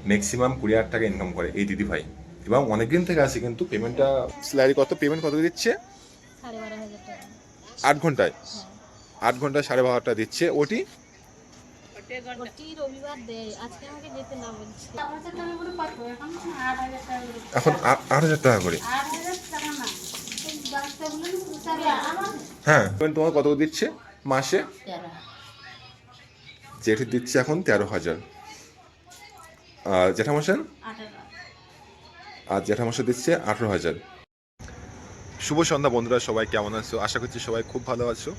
Maximum 20,000 টাকা income করে এই দিদিভাই, এবং অনেকদিন থেকে আছে কিন্তু পেমেন্টটা স্যালারি কত পেমেন্ট কত দিচ্ছে? 12,500 টাকা। 8 ঘন্টায় হ্যাঁ, 8 ঘন্টায় 12,500 দিচ্ছে। ওটি প্রতি রবিবার দেয়। আজকে আমাকে যেতে না বলছে। এখন 8,000 টাকা করে। 8,000 টাকা না, হ্যাঁ, পেমেন্ট তোমার কত দিচ্ছে মাসে? জেঠি দিচ্ছে এখন 13,000, আর জ্যাঠামশাই? 18। আর জ্যাঠামশাই দিচ্ছে 18,000। শুভ সন্ধ্যা বন্ধুরা, সবাই কেমন আছো? আশা করছি সবাই খুব ভালো আছো।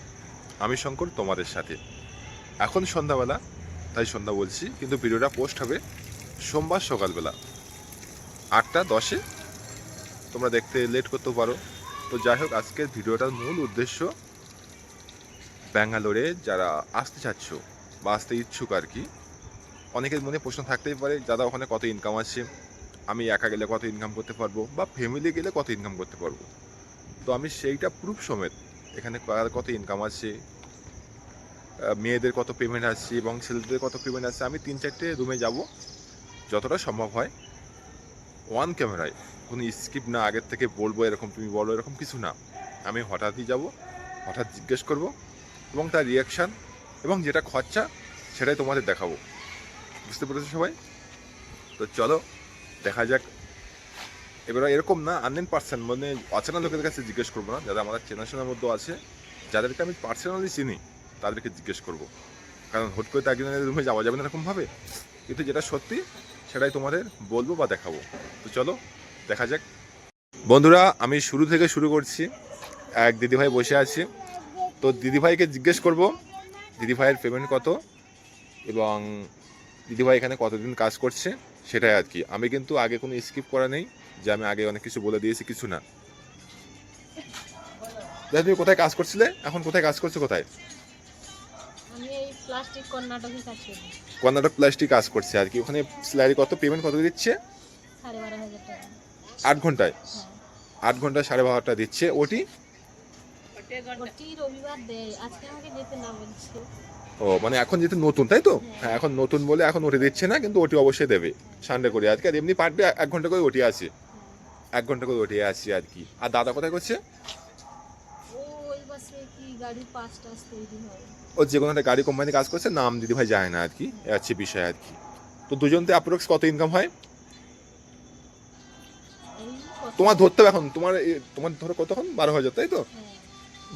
আমি শঙ্কর তোমাদের সাথে। এখন সন্ধ্যাবেলা, তাই সন্ধ্যা বলছি, কিন্তু ভিডিওটা পোস্ট হবে সোমবার সকালবেলা 8টা 10-এ। তোমরা দেখতে লেট করতেও পারো। তো যাই হোক, আজকের ভিডিওটার মূল উদ্দেশ্য ব্যাঙ্গালোরে যারা আসতে চাচ্ছ বা আসতে ইচ্ছুক আর কি, অনেকের মনে প্রশ্ন থাকতেই পারে, দাদা ওখানে কত ইনকাম আছে, আমি একা গেলে কত ইনকাম করতে পারবো, বা ফ্যামিলি গেলে কত ইনকাম করতে পারবো। তো আমি সেইটা প্রুফ সমেত এখানে কত ইনকাম আছে, মেয়েদের কত পেমেন্ট আসছে এবং ছেলেদের কত পেমেন্ট আসছে, আমি 3-4টে রুমে যাব, যতটা সম্ভব হয় ওয়ান ক্যামেরায়, কোনো স্কিপ না, আগের থেকে বলবো এরকম তুমি বলো এরকম কিছু না। আমি হঠাৎই যাব, হঠাৎ জিজ্ঞেস করব এবং তার রিয়াকশান এবং যেটা খরচা সেটাই তোমাদের দেখাবো। বুঝতে পেরেছো সবাই? তো চলো দেখা যাক। এবার এরকম না, আননোন পার্সন মানে অচেনা লোকের কাছে জিজ্ঞেস করবো না, যারা আমাদের চেনাশোনার মধ্যে আছে, যাদেরকে আমি পার্সোনালি চিনি তাদেরকে জিজ্ঞেস করব। কারণ হুট করে তো একজনের রুমে যাওয়া যাবে না এরকমভাবে, কিন্তু যেটা সত্যি সেটাই তোমাদের বলবো বা দেখাবো। তো চলো দেখা যাক। বন্ধুরা, আমি শুরু থেকে শুরু করছি। এক দিদিভাই বসে আছে, তো দিদিভাইকে জিজ্ঞেস করব দিদিভাইয়ের পেমেন্ট কত এবং দিদিভাই এখানে কতদিন কাজ করছে সেটাই আর কি। আমি কিন্তু আগে কোনো স্কিপ করা নেই যে আমি আগে অনেক কিছু বলে দিয়েছি, কিছু না। দাদা তুমি কোথায় কাজ করছিলে, এখন কোথায় কাজ করছো, কোথায়? আমি এই প্লাস্টিক কর্ণাটকে কাজ করি। কর্ণাটক প্লাস্টিক কাজ করছে আর কি। ওখানে স্যালারি কত পেমেন্ট কত দিচ্ছে? 12,500 টাকা। 8 ঘন্টায় হ্যাঁ, 8 ঘন্টায় 12,500 দিচ্ছে। ওটি প্রতি রবিবার দেয়। আজকে আমাকে যেতে না বলছে। ও মানে এখন যেহেতু নতুন, তাই তো? হ্যাঁ। হ্যাঁ, এখন নতুন বলে এখন ওটি দিচ্ছে না, কিন্তু ওটি অবশ্যই দেবে সানডে করে আজকে। আর এমনি পার ডে 1 ঘন্টা করে ওটি আছে, হ্যাঁ। 1 ঘন্টা করে ওটি আছে আর কি। আর দাদা কোথায় করছে? ও ওই বাসে কি গাড়ির পাস টাস তৈরি হয়। ও যে কোনো একটা গাড়ি কোম্পানি কাজ করছে, নাম দিদিভাই যায় না আর কি, এ হচ্ছে বিষয় আর কি। তো দুজনতে অ্যাপ্রক্স কত ইনকাম হয় এই কত? তোমার ধরতে হবে এখন? তোমার ধরো কতক্ষণ, 12,000 তাই তো? হ্যাঁ,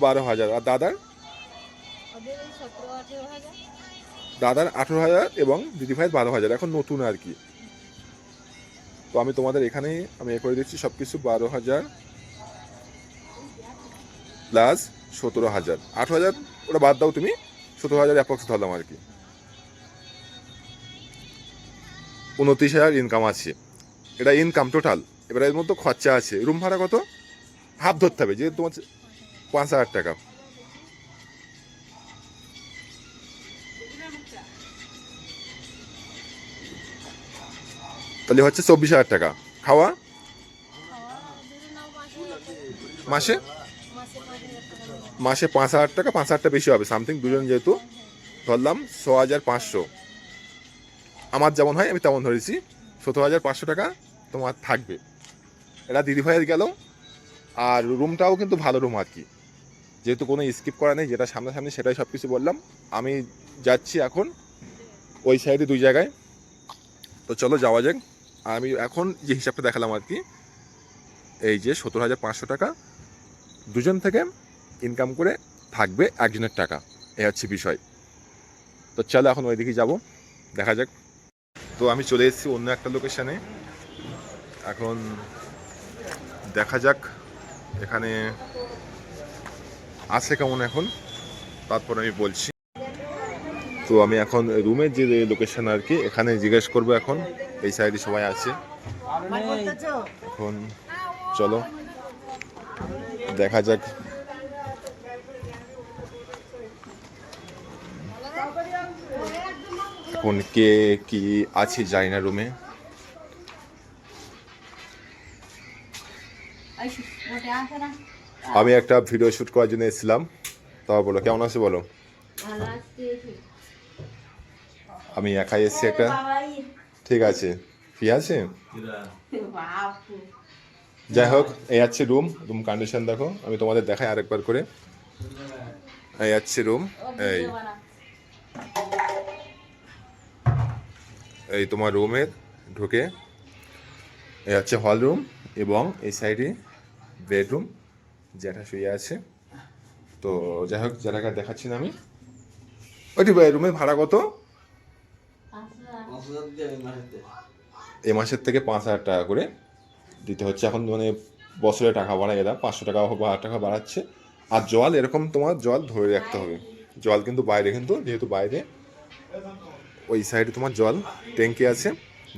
12,000। আর দাদার? ওদের ওই 17-18 হাজার। দাদার 18,000 এবং দিদিভাইয়ের 12,000, এখন নতুন আর কি। তো আমি তোমাদের এখানেই আমি এ করে দিচ্ছি সব কিছু। 12,000 প্লাস 17,000, 8,000 ওটা বাদ দাও তুমি, 17,000 অ্যাপ্রক্স ধরলাম আর কি। 29,000 ইনকাম আছে, এটা ইনকাম টোটাল। এবার এর মধ্যে খরচা আছে। রুম ভাড়া কত? হাফ ধরতে হবে, যেহেতু তোমার 5,000 টাকা। তাহলে হচ্ছে 24,000 টাকা। খাওয়া খাওয়া ধরে নাও মাসে মাসে 5,000 টাকা লাগে। মাসে 5,000 টাকা, 5,000 বেশি হবে সামথিং, দুজন যেহেতু হ্যাঁ, হ্যাঁ। ধরলাম 6,500। আমার যেমন হয় আমি তেমন ধরেছি। 17,500 টাকা তোমার থাকবে। এটা দিদিভাইয়ের গেল। আর রুমটাও কিন্তু ভালো রুম আর কি, যেহেতু কোনো স্কিপ করা নেই, যেটা সামনাসামনি সেটাই সব কিছু বললাম। আমি যাচ্ছি এখন ওই সাইডে 2 জায়গায়। তো চলো যাওয়া যাক। আর আমি এখন যে হিসাবটা দেখালাম আর কি, এই যে 17,500 টাকা দুজন থেকে ইনকাম করে থাকবে একজনের টাকা, এই হচ্ছে বিষয়। তো চলো এখন ওইদিকে যাবো, দেখা যাক। তো আমি চলে এসেছি অন্য একটা লোকেশানে, এখন দেখা যাক এখানে আছে কেমন এখন, তারপর আমি বলছি। তো আমি এখন রুমের যে লোকেশন আর কি, এখানে জিজ্ঞেস করবো এখন। এই সাইডে সবাই আছে এখন। চলো দেখা যাক এখন কে কি আছে জানি না রুমে। আমি একটা ভিডিও শ্যুট করার জন্য এসেছিলাম। তাও বলো কেমন আছে বলো। আমি একাই এসেছি একটা, ঠিক আছে। ফি আছে। যাই হোক, এই আছে রুম কন্ডিশন দেখো, আমি তোমাদের দেখাই আরেকবার করে। এই আছে রুম, এই এই তোমার রুমের ঢুকে এই হচ্ছে হল রুম, এবং এই সাইডে বেডরুম, যেটা শুয়ে আছে। তো যাই হোক, যেটাকে দেখাচ্ছি না আমি। ওইটি রুমের ভাড়া কত? এই মাসের থেকে 5,000 টাকা করে দিতে হচ্ছে এখন, মানে বছরে টাকা বাড়ায়, এরা 500 টাকা বা 1,000 টাকা বাড়াচ্ছে। আর জল এরকম তোমার জল ধরে রাখতে হবে, জল কিন্তু বাইরে, কিন্তু যেহেতু বাইরে ওই সাইডে তোমার জল ট্যাঙ্কি আছে,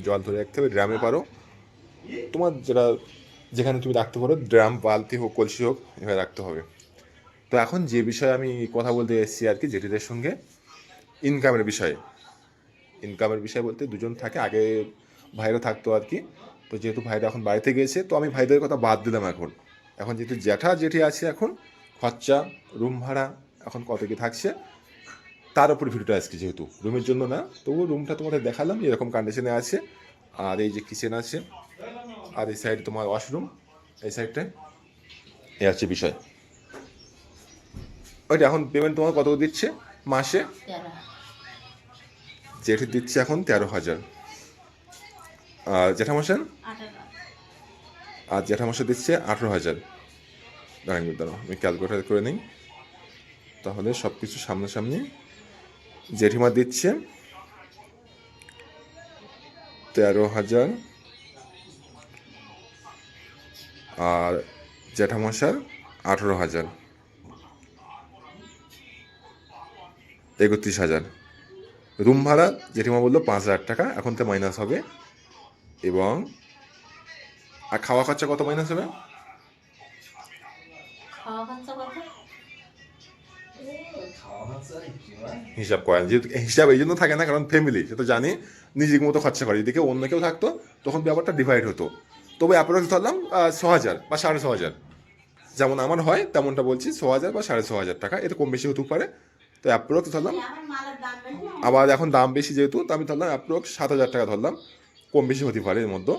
জল ধরে রাখতে হবে। ড্রামে পারো, তোমার যেটা যেখানে তুমি রাখতে পারো, ড্রাম, বালতি হোক, কলসি হোক, এভাবে রাখতে হবে। তো এখন যে বিষয়ে আমি কথা বলতে এসেছি আর কি, জেঠিদের সঙ্গে ইনকামের বিষয়ে। ইনকামের বিষয় বলতে দুজন থাকে, আগে ভাইরা থাকতো আর কি। তো যেহেতু ভাইরা এখন বাড়িতে গিয়েছে, তো আমি ভাইদের কথা বাদ দিলাম এখন। এখন যেহেতু জ্যাঠা জেঠি আছে, এখন খরচা, রুম ভাড়া এখন কত কি থাকছে তার উপর ভিডিওটা আজকে, যেহেতু রুমের জন্য না, তবুও রুমটা তোমাদের দেখালাম এরকম কন্ডিশনে আছে। আর এই যে কিচেন আছে, আর এই সাইড তোমার ওয়াশরুম, এই সাইডটায় এই আছে বিষয়। ওইটা এখন পেমেন্ট তোমার কত দিচ্ছে মাসে? জেঠি দিচ্ছে এখন 13,000, আর জ্যাঠামশাই? আর জ্যাঠামশাই দিচ্ছে 18,000। দাঁড়ান আমি ক্যালকুলেটার করে নিই, তাহলে সব কিছু সামনাসামনি। জেঠিমা দিচ্ছে 13,000, আর জ্যাঠামশার 18,000, 31,000। রুম ভাড়া জেঠিমা বললো 5,000 টাকা, এখন তো মাইনাস হবে। এবং আর খাওয়া খরচা কত মাইনাস হবে? হিসাব করেন, যেহেতু হিসাব এই জন্য থাকে না, কারণ ফ্যামিলি, সে তো জানি নিজের মতো খরচা করে। এদিকে অন্য কেউ থাকতো তখন ব্যাপারটা ডিভাইড হতো। তবে অ্যাপ্রক্স ধরলাম 6,000 বা 6,500, যেমন আমার হয় তেমনটা বলছি, 6,000 বা 6,500 টাকা, এতে কম বেশি হতেও পারে। তো অ্যাপ্রক্স ধরলাম, আবার এখন দাম বেশি যেহেতু, তো আমি ধরলাম অ্যাপ্রক্স 7,000 টাকা ধরলাম, কম বেশি হতে পারে এর মধ্যে।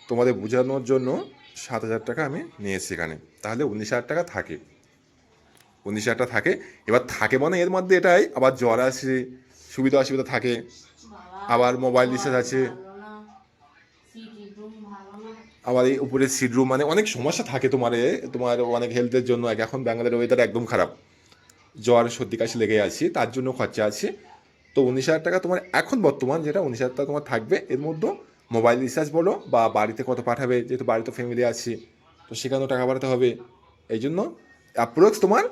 তোমাদের বোঝানোর জন্য 7,000 টাকা আমি নিয়েছি এখানে, তাহলে 19,000 টাকা থাকে, 19,000 টাকা থাকে। এবার থাকে মানে এর মধ্যে এটাই, আবার জ্বর আছে, সুবিধা অসুবিধা থাকে, আবার মোবাইল রিচার্জ আছে, আবার এই উপরে সিডরুম, মানে অনেক সমস্যা থাকে তোমার তোমার অনেক হেলথের জন্য। এখন বাংলাদেশের ওয়েদার একদম খারাপ, জ্বর সর্দি কাশি লেগে আছে, তার জন্য খরচা আছে। তো 19,000 টাকা তোমার এখন বর্তমান যেটা 19,000 টাকা তোমার থাকবে। এর মধ্যে মোবাইল রিচার্জ বলো বা বাড়িতে কত পাঠাবে, যেহেতু বাড়িতে ফ্যামিলি আছে, তো সেখানেও টাকা পাঠাতে হবে। এই জন্য অ্যাপ্রক্স তোমার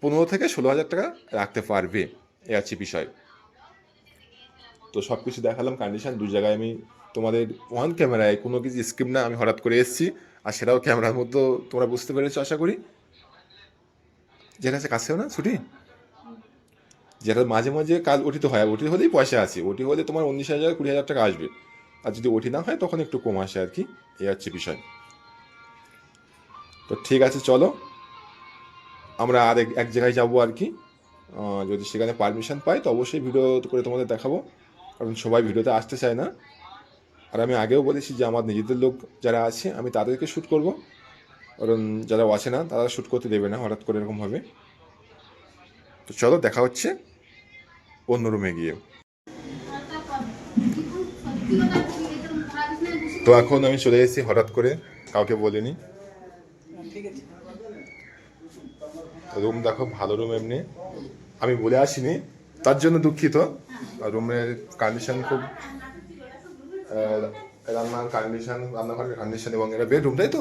15 থেকে 16,000 টাকা রাখতে পারবে, এ আছে বিষয়। তো সব কিছু দেখালাম কন্ডিশন, দু জায়গায় আমি তোমাদের ওয়ান ক্যামেরায়, কোনো কিছু স্ক্রিপ্ট না, আমি হঠাৎ করে এসেছি, আর সেটাও ক্যামেরার মধ্যে তোমরা বুঝতে পেরেছো আশা করি। যেটা আছে কাছেও না ছুটি, যেটা মাঝে মাঝে কাজ ওটি তো হয়, ওটি হলেই পয়সা আছে, ওটি হলে তোমার 19,000 20,000 টাকা আসবে। আর যদি ওটি না হয় তখন একটু কম আসে আর কি, এই হচ্ছে বিষয়। তো ঠিক আছে, চলো আমরা আর এক জায়গায় যাবো আর কি। যদি সেখানে পারমিশন পাই তো অবশ্যই ভিডিও করে তোমাদের দেখাবো, কারণ সবাই ভিডিওতে আসতে চায় না। আর আমি আগেও বলেছি যে আমার নিজেদের লোক যারা আছে আমি তাদেরকে শ্যুট করব, কারণ যারা আছে না তারা শ্যুট করতে দেবে না হঠাৎ করে এরকমভাবে। তো চলো দেখা হচ্ছে অন্য রুমে গিয়ে। তো এখন আমি চলে এসেছি হঠাৎ করে, কাউকে বলিনি। রুম দেখো, ভালো রুম, এমনি আমি বলে আসিনি, তার জন্য দুঃখিত। রুমের কন্ডিশন খুব, রান্নার কন্ডিশন, রান্নাঘরের কন্ডিশন, এবং এটা বেডরুম, তাই তো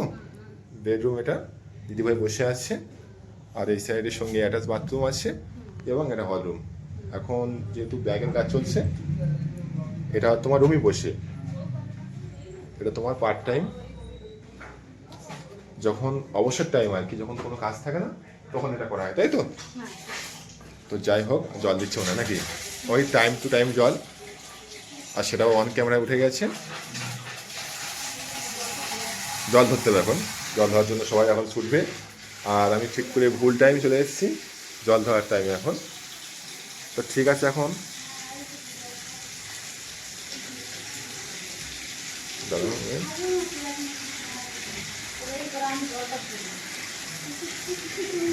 বেডরুম, এটা দিদিভাই বসে আছে। আর এই সাইডের সঙ্গে অ্যাটাচ বাথরুম আছে, এবং এটা হলরুম। এখন যেহেতু ব্যাগের কাজ চলছে, এটা তোমার রুমই বসে, এটা তোমার পার্ট টাইম, যখন অবসর টাইম আর কি, যখন কোনো কাজ থাকে না তখন এটা করা হয়, তাই তো। তো যাই হোক, জল দিচ্ছে না নাকি, ওই টাইম টু টাইম জল, আর সেটাও অন ক্যামেরায় উঠে গেছে। জল ধরতে হবে এখন, জল ধরার জন্য সবাই এখন ছুটবে, আর আমি ঠিক করে ভুল টাইম চলে এসেছি জল ধরার টাইমে এখন। তো ঠিক আছে, এখন দাঁড়াও,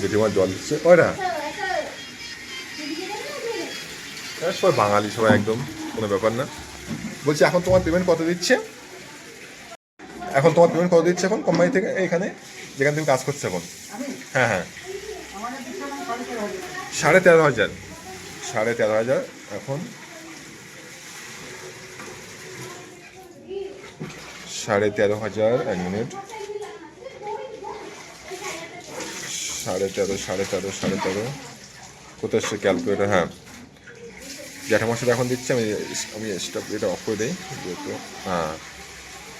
জেঠিমা জল দিচ্ছে ওরা সবাই বাঙালি, সবাই একদম কোনো ব্যাপার না। বলছি এখন তোমার পেমেন্ট কত দিচ্ছে? এখন তোমার পেমেন্ট কত দিচ্ছে এখন কোম্পানি থেকে এখানে যেখানে তুমি কাজ করছো এখন? হ্যাঁ হ্যাঁ, 13,500। 13,500 এখন। 13,500, 1 মিনিট। 13,500 কোথায় সে ক্যালকুলেটার? হ্যাঁ, জ্যাঠামার সাথে এখন দিচ্ছে। আমি স্টপ এটা অফ করে দিই যেহেতু। হ্যাঁ,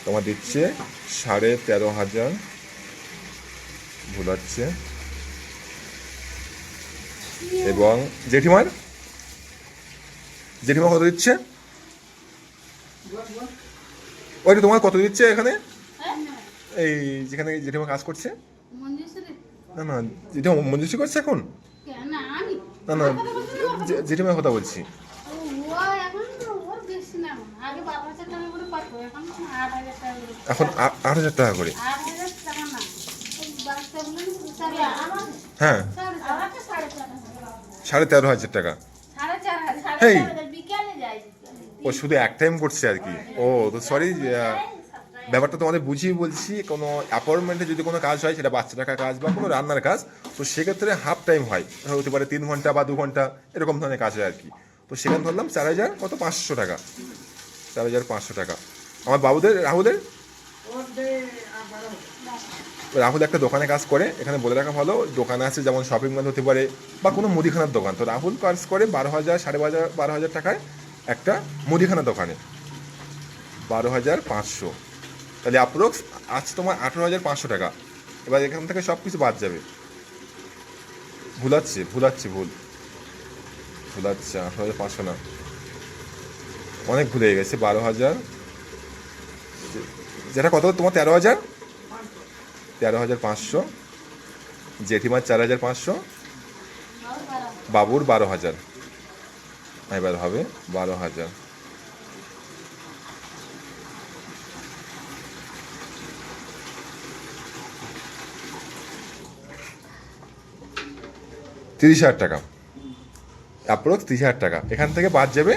তোমার দিচ্ছে 13,500, ভুল হচ্ছে। এবং জেঠিমার কত দিচ্ছে? ওইটা তোমার কত দিচ্ছে এখানে, এই যেখানে জেঠিমা কাজ করছে? না না, জেঠিমা মঞ্জুসি করছে এখন? না না, জেঠিমার কথা বলছি। এখন 8,000 টাকা করে? হ্যাঁ, 13,500 টাকা। হেই, ও শুধু এক টাইম করছে আর কি। ও তো সরি, ব্যাপারটা তোমাদের বুঝিয়ে বলছি। কোনো অ্যাপয়েন্টমেন্টে যদি কোনো কাজ হয়, সেটা বাচ্চা টাকা কাজ বা কোনো রান্নার কাজ, তো সেক্ষেত্রে হাফ টাইম হয়, হতে পারে 3 ঘন্টা বা 2 ঘন্টা, এরকম ধরনের কাজ হয় আর কি। তো সেখানে ধরলাম 4,500 টাকা। 4,500 টাকা। আমার বাবুদের, রাহুল একটা দোকানে কাজ করে, এখানে বলে রাখা ভালো। দোকানে আছে যেমন শপিং মল হতে পারে বা কোনো মুদিখানার দোকান। তো রাহুল কাজ করে 12,000, 12,500 টাকায় একটা মুদিখানার দোকানে। 12,500, তাহলে অ্যাপ্রক্স আজ তোমার 18,500 টাকা। এবার এখান থেকে সব কিছু বাদ যাবে। ভুল 18,500 না, অনেক ভুলে গেছে। 12,000, যেটা কত তোমার? 13,500, জেঠিমার 4,500, বাবুর 12,000। এবার হবে 12,000। $30,000 টাকা, অ্যাপ্রক্স 30,000 টাকা। এখান থেকে বাদ যাবে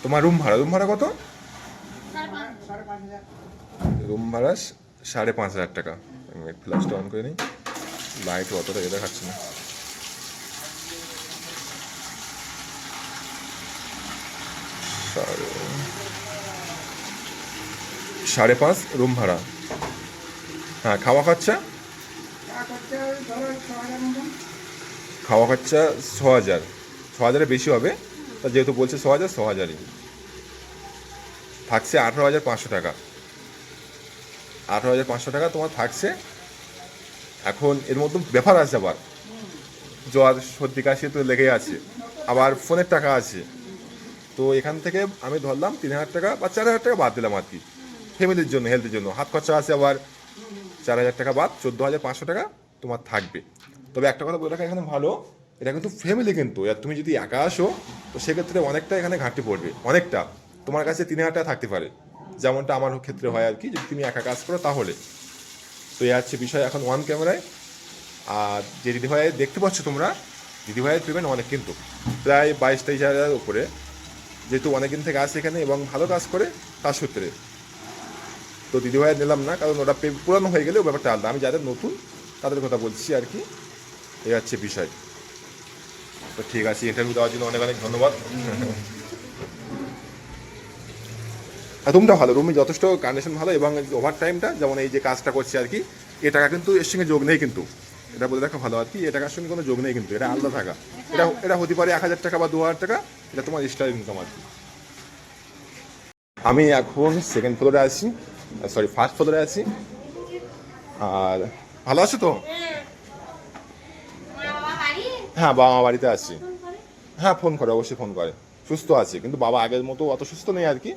তোমার রুম ভাড়া কত? রুম ভাড়া 5,500 টাকা। আমি ফ্ল্যাশটা অন করে নিই, লাইট অতটা দেখাচ্ছে না। সাড়ে 5 রুম ভাড়া। হ্যাঁ, খাওয়া খরচা 6,000। 6,000-এর বেশি হবে, তা যেহেতু বলছে 6,000-ই থাকছে। 18,500 টাকা। 18,500 টাকা তোমার থাকছে। এখন এর মধ্যে ব্যাপার আছে, আবার জ্বর সর্দি কাশি তো লেগেই আছে, আবার ফোনের টাকা আছে। তো এখান থেকে আমি ধরলাম 3,000 টাকা বা 4,000 টাকা বাদ দিলাম আর কি, ফ্যামিলির জন্য, হেলথের জন্য। হাত খরচা আছে আবার 4,000 টাকা বাদ, 14,500 টাকা তোমার থাকবে। তবে একটা কথা বলে রাখা এখানে ভালো, এটা কিন্তু ফ্যামিলি কিন্তু। আর তুমি যদি একা আসো, তো সেক্ষেত্রে অনেকটা এখানে ঘাটতি পড়বে, অনেকটা। তোমার কাছে 3,000 টাকা থাকতে পারে, যেমনটা আমার ক্ষেত্রে হয় আর কি, যদি তুমি একা কাজ করো তাহলে। তো এই হচ্ছে বিষয় এখন ওয়ান ক্যামেরায়। আর যে দিদিভাই দেখতে পাচ্ছ তোমরা, দিদিভাইয়ের পেমেন্ট অনেক, কিন্তু প্রায় 22-23 হাজারের উপরে, যেহেতু অনেকদিন থেকে আসে এখানে এবং ভালো কাজ করে তার সূত্রে। তো দিদিভাইয়ের নিলাম না, কারণ ওটা পুরানো হয়ে গেলে ও ব্যাপারটা আলাদা। আমি যাদের নতুন তাদের কথা বলছি আর কি, এই হচ্ছে বিষয়। তো ঠিক আছে, ইন্টারভিউ দেওয়ার জন্য অনেক ধন্যবাদ। আর রুমটা ভালো, রুমে যথেষ্ট কন্ডিশন ভালো, এবং ওভার টাইমটা যেমন এই যে কাজটা করছি আর কি, এ টাকা কিন্তু এর সঙ্গে যোগ নেই, কিন্তু এটা বলে রাখা ভালো আর কি, এ টাকার সঙ্গে কোনো যোগ নেই, কিন্তু এটা আলাদা টাকা। এটা হতে পারে 1,000 টাকা বা 2,000 টাকা, এটা তোমার এক্সট্রা ইনকাম আর কি। আমি এখন সেকেন্ড ফ্লোরে আছি, সরি ফার্স্ট ফ্লোরে আছি। আর ভালো আছো তো? হ্যাঁ, বাবা মা বাড়িতে আছি। হ্যাঁ, ফোন করে, অবশ্যই ফোন করে। সুস্থ আছে, কিন্তু বাবা আগের মতো অত সুস্থ নেই আর কি।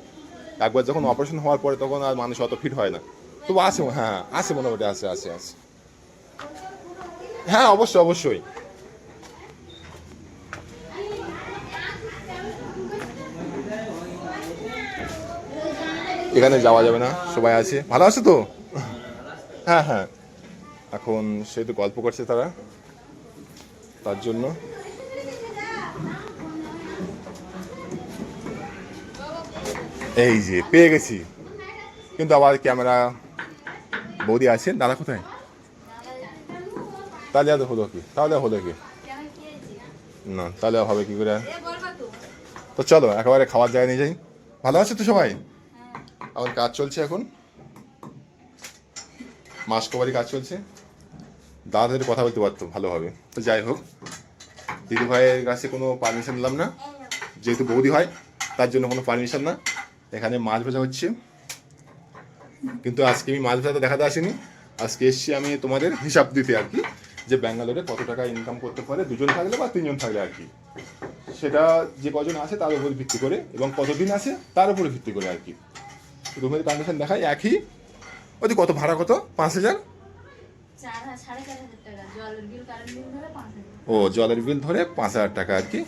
একবার যখন অপারেশন হওয়ার পরে তখন আর মানুষ অত ফিট হয় না। তবু আছে, হ্যাঁ আছে, মোটামুটি আছে। হ্যাঁ, অবশ্যই। এখানে যাওয়া যাবে না, সবাই আছে। ভালো আছে তো? হ্যাঁ হ্যাঁ, এখন সেহেতু গল্প করছে তারা, তার জন্য। এই যে পেয়ে গেছি, কিন্তু আবার ক্যামেরা। বৌদি আছে, দাদা কোথায়? তাহলে আর হলো কি, তাহলে হলো কি না, তাহলে হবে কি করে? তো চলো একেবারে খাওয়ার জায়গায় নিয়ে যাই। ভালো আছে তো সবাই? এখন কাজ চলছে, এখন মাসকবারি কাজ চলছে। দাদাদের কথা বলতে পারতো ভালোভাবে। তো যাই হোক, দিদি ভাইয়ের কাছে কোনো পারমিশন নিলাম না, যেহেতু বৌদি হয় তার জন্য কোনো পারমিশন না। এখানে মাছ ভাজা হচ্ছে, কিন্তু আজকে আমি মাছ ভাজা দেখাতে আসিনি। আজকে এসছি আমি তোমাদের হিসাব দিতে আর কি, যে ব্যাঙ্গালোরে কত টাকা ইনকাম করতে পারে দুজন থাকলে বা তিনজন থাকলে আর কি। সেটা যে কজন আছে তার উপর ভিত্তি করে এবং কতদিন আছে তার উপরে ভিত্তি করে আর কি। রুমের কন্ডিশন দেখায় একই। ওই কত ভাড়া, কত? 5,000। ও, জলের বিল ধরে 5,000 টাকা আর কি।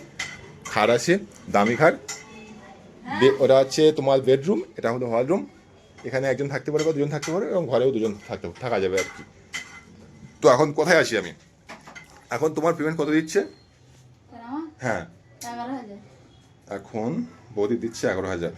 খাট আছে, দামি খাট। ওটা হচ্ছে তোমার বেডরুম, এটা হলো হল রুম। এখানে একজন থাকতে পারে বা দুজন থাকতে পারে, এবং ঘরেও দুজন থাকা যাবে আর কি। তো এখন কোথায় আছি আমি? এখন তোমার পেমেন্ট কত দিচ্ছে? হ্যাঁ, এখন বৌদি দিচ্ছে 11,000।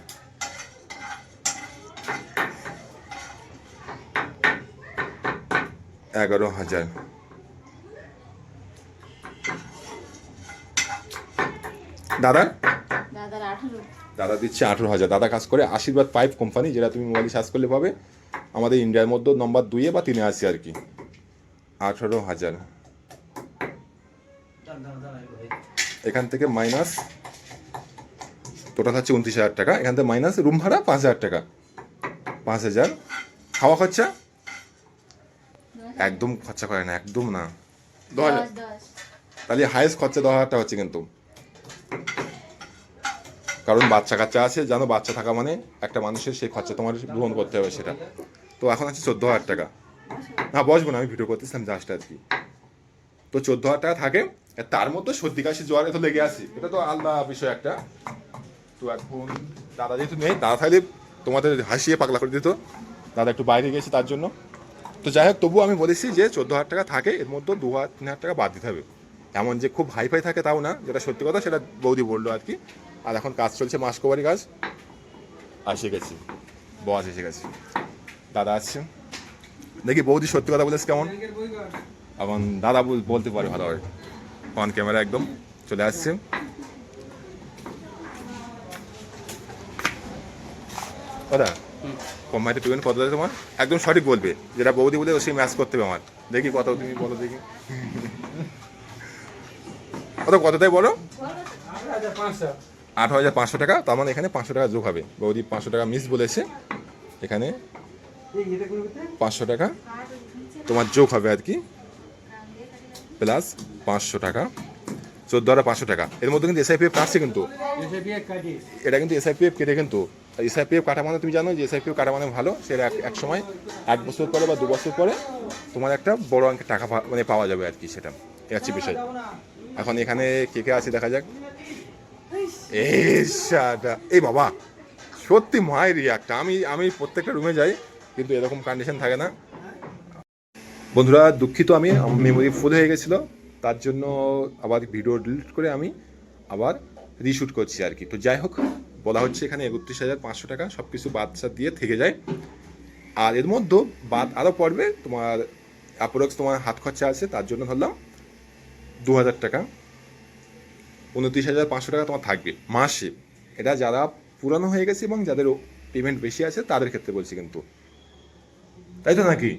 দাদা দাদা দিচ্ছে 18,000। দাদা কাজ করে আশীর্বাদ পাইপ কোম্পানি, যেটা তুমি মোবাইলে সার্চ করলে পাবে। আমাদের ইন্ডিয়ার মধ্যে নম্বর 2 বা 3 আছে আর কি। 18,000 এখান থেকে মাইনাস, টোটাল হচ্ছে 29,000 টাকা। এখান থেকে মাইনাস রুম ভাড়া 5,000 টাকা। 5,000 খাওয়া খরচা একদম খরচা করে না, একদম না। 10,000, তাহলে হাইয়েস্ট খরচা 10,000 টাকা হচ্ছে কিন্তু। কারণ বাচ্চা কাচ্চা আছে, জানো, বাচ্চা থাকা মানে একটা মানুষের সেই খরচা তোমার গ্রহণ করতে হবে সেটা। তো এখন আছে 14,000 টাকা। না বসবো না, আমি ভিডিও করতেছিলাম জাস্ট আর কি। তো 14,000 টাকা থাকে, তার মধ্যে সর্দি কাশি জ্বর এত লেগে আসে, এটা তো আলাদা বিষয় একটা। তো এখন দাদা যেহেতু নেই, দাদা থাকলে তোমাদের হাসিয়ে পাগলা করে দিত। দাদা একটু বাইরে গেছে তার জন্য। তো যাই হোক, তবুও আমি বলেছি যে 14,000 টাকা থাকে, এর মধ্যে 2,000-3,000 টাকা বাদ দিতে হবে। এমন যে খুব হাইফাই থাকে তাও না, যেটা সত্যি কথা সেটা বৌদি বললো আর কি। আর এখন কাজ চলছে, মাসকবারি কাজ। এসে গেছি, বস এসে গেছি, দাদা আসছে। দেখি বৌদি সত্যি কথা বলেছে কেমন। এখন দাদা বলতে পারে ভালোভাবে, অন ক্যামেরা একদম চলে আসছে। দাদা কোম্পানিতে পেমেন্ট কত দেয় তোমার? একদম সঠিক বলবে, যেটা বৌদি বলে সেই ম্যাচ করতে হবে আমার। দেখি কত, তুমি বলো দেখি। কত দেয় বলো? 8,500 টাকা। তার মানে এখানে 500 টাকা যোগ হবে। বৌদি 500 টাকা মিস বলেছে, এখানে 500 টাকা তোমার যোগ হবে আর কি, প্লাস 500 টাকা, 14,500 টাকা। এর মধ্যে কিন্তু SIPF কাটছে, কিন্তু এটা কিন্তু SIPF কেটে, কিন্তু SIPF কাটা মানে তুমি জানো যে SIPF কাটা মানে ভালো, সেটা এক সময় 1 বছর পরে বা 2 বছর পরে তোমার একটা বড় অঙ্কের টাকা মানে পাওয়া যাবে আর কি, সেটা এই হচ্ছে বিষয়। এখন এখানে কে কে আছে দেখা যাক। এই বাবা, সত্যি মায়ের একটা। আমি প্রত্যেকটা রুমে যাই, কিন্তু এরকম কন্ডিশন থাকে না। বন্ধুরা দুঃখিত, আমি মেমোরি ফুল হয়ে গেছিলো, তার জন্য আবার ভিডিও ডিলিট করে আমি আবার রিশুট করছি আর কি। তো যাই হোক, বলা হচ্ছে এখানে 31,500 টাকা সব কিছু বাচ্চা দিয়ে থেকে যায়। আর এর মধ্যে বাদ আরও পড়বে তোমার অ্যাপ্রক্স তোমার হাত খরচা আছে, তার জন্য ধরলাম 2,000 টাকা। 29,500 টাকা তোমার থাকবে মাসে। এটা যারা পুরানো হয়ে গেছে এবং যাদের পেমেন্ট বেশি আছে তাদের ক্ষেত্রে বলছি কিন্তু, তাই তো নাকি?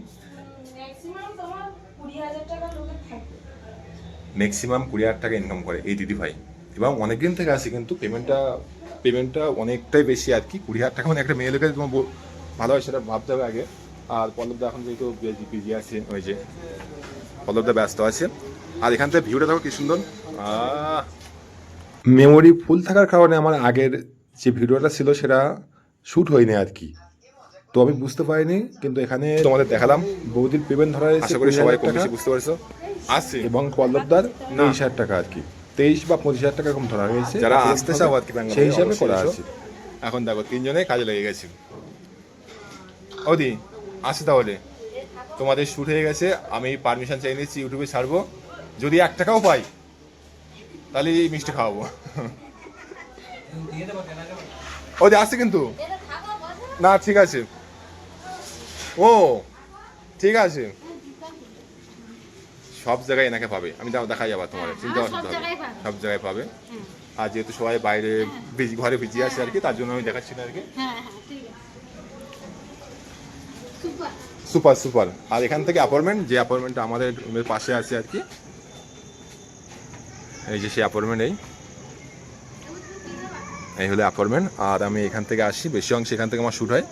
ম্যাক্সিমাম 20,000 টাকা ইনকাম করে এই দিদি ভাই, এবং অনেক দিন থেকে আসে, কিন্তু পেমেন্টটা অনেকটাই বেশি আর কি। 20,000 টাকা মানে একটা মেয়ে লোকের তোমার ভালো হয় সেটা ভাবতে হবে আগে। আর পল্লবদা এখন যেহেতু বিজি আছে, ওই যে পল্লবদা ব্যস্ত আছে। আর এখান থেকে ভিউটা দেখো কি সুন্দর। মেমোরি ফুল থাকার কারণে আমার আগের যে ভিডিওটা ছিল সেটা শ্যুট হয়নি আর কি, তো আমি বুঝতে পারিনি। কিন্তু এখানে তোমাদের দেখালাম বৌদির পেমেন্ট ধরা হয়েছে, আশা করি সবাই কম বেশি বুঝতে পারছো। আসছে এবং পল্লবদার 23,000 টাকা আর কি, 23 বা 25,000 টাকা এরকম ধরা হয়েছে, যারা আসতে চাও আর কি, সেই হিসাবে করা আছে। এখন দেখো 3 জনে কাজে লেগে গেছি। ওদি আসি তাহলে, তোমাদের শ্যুট হয়ে গেছে, আমি পারমিশন চাই নিচ্ছি, ইউটিউবে ছাড়বো, যদি 1 টাকাও পাই তাহলে এই মিষ্টি খাওয়াবো। ওদি আসছে কিন্তু, না ঠিক আছে, ও ঠিক আছে, সব জায়গায় এনাকে পাবে, আমি দেখাই যাবো তোমার, চিন্তা আমার করতে সব হবে, জায়গায় পাবে। সব জায়গায় পাবে। হ্যাঁ আর যেহেতু সবাই বাইরে ঘরে বিজি আছে আর কি, তার জন্য আমি দেখাচ্ছি না আর কি। হ্যাঁ হ্যাঁ ঠিক আছে, সুপার। Super super. আর এখান থেকে অ্যাপার্টমেন্ট, যে অ্যাপার্টমেন্টটা আমাদের রুমের পাশে আছে আর কি, এই যে সেই অ্যাপার্টমেন্ট, এই হলো অ্যাপার্টমেন্ট। আর আমি এখান থেকে আসি, বেশি অংশ এখান থেকে আমার শ্যুট হয়।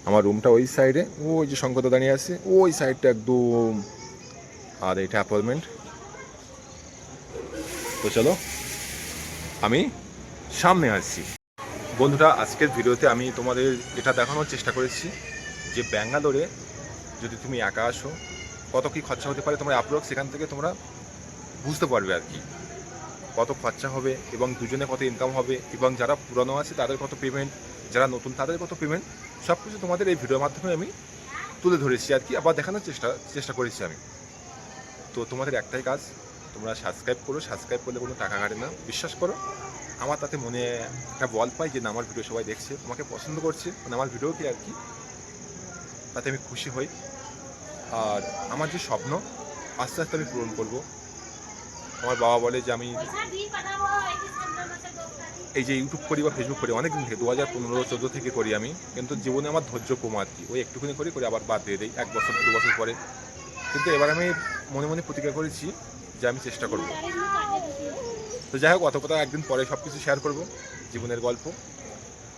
আমার রুমটা ওই সাইডে, ওই যে শঙ্কর দাঁড়িয়ে আছে ওই সাইডটা একদম, আর এইটা অ্যাপার্টমেন্ট। তো চলো আমি সামনে আসছি। বন্ধুরা, আজকের ভিডিওতে আমি তোমাদের এটা দেখানোর চেষ্টা করেছি যে ব্যাঙ্গালোরে যদি তুমি একা আসো কত কী খরচা হতে পারে, তোমরা অ্যাপ্রক্স সেখান থেকে তোমরা বুঝতে পারবে আর কি, কত খরচা হবে এবং দুজনে কত ইনকাম হবে, এবং যারা পুরনো আছে তাদের কত পেমেন্ট, যারা নতুন তাদের কত পেমেন্ট, সব কিছু তোমাদের এই ভিডিওর মাধ্যমে আমি তুলে ধরেছি আর কি, আবার দেখানোর চেষ্টা করেছি আমি। তো তোমাদের একটাই কাজ, তোমরা সাবস্ক্রাইব করো, সাবস্ক্রাইব করলে কোনো টাকা কাটে না, বিশ্বাস করো। আমার তাতে মনে একটা বল পাই যে না, আমার ভিডিও সবাই দেখছে, তোমাকে পছন্দ করছে, মানে আমার ভিডিওকে আর কি, তাতে আমি খুশি হই। আর আমার যে স্বপ্ন আস্তে আস্তে আমি পূরণ করব। আমার বাবা বলে যে আমি এই যে ইউটিউব করি বা ফেসবুক করি অনেক দিন থেকে, 2015-14 থেকে করি আমি, কিন্তু জীবনে আমার ধৈর্য কম আর কি, ওই একটুখানি করে আবার বাদ দিয়ে দিই 1 বছর 2 বছর পরে। কিন্তু এবার আমি মনে মনে প্রতিজ্ঞা করেছি যে আমি চেষ্টা করব। তো যাই হোক, অত কথা একদিন পরে সব কিছু শেয়ার করব, জীবনের গল্প।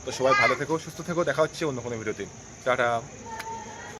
তো সবাই ভালো থেকো, সুস্থ থেকো, দেখা হচ্ছে অন্য কোনো ভিডিওতে। টাটা।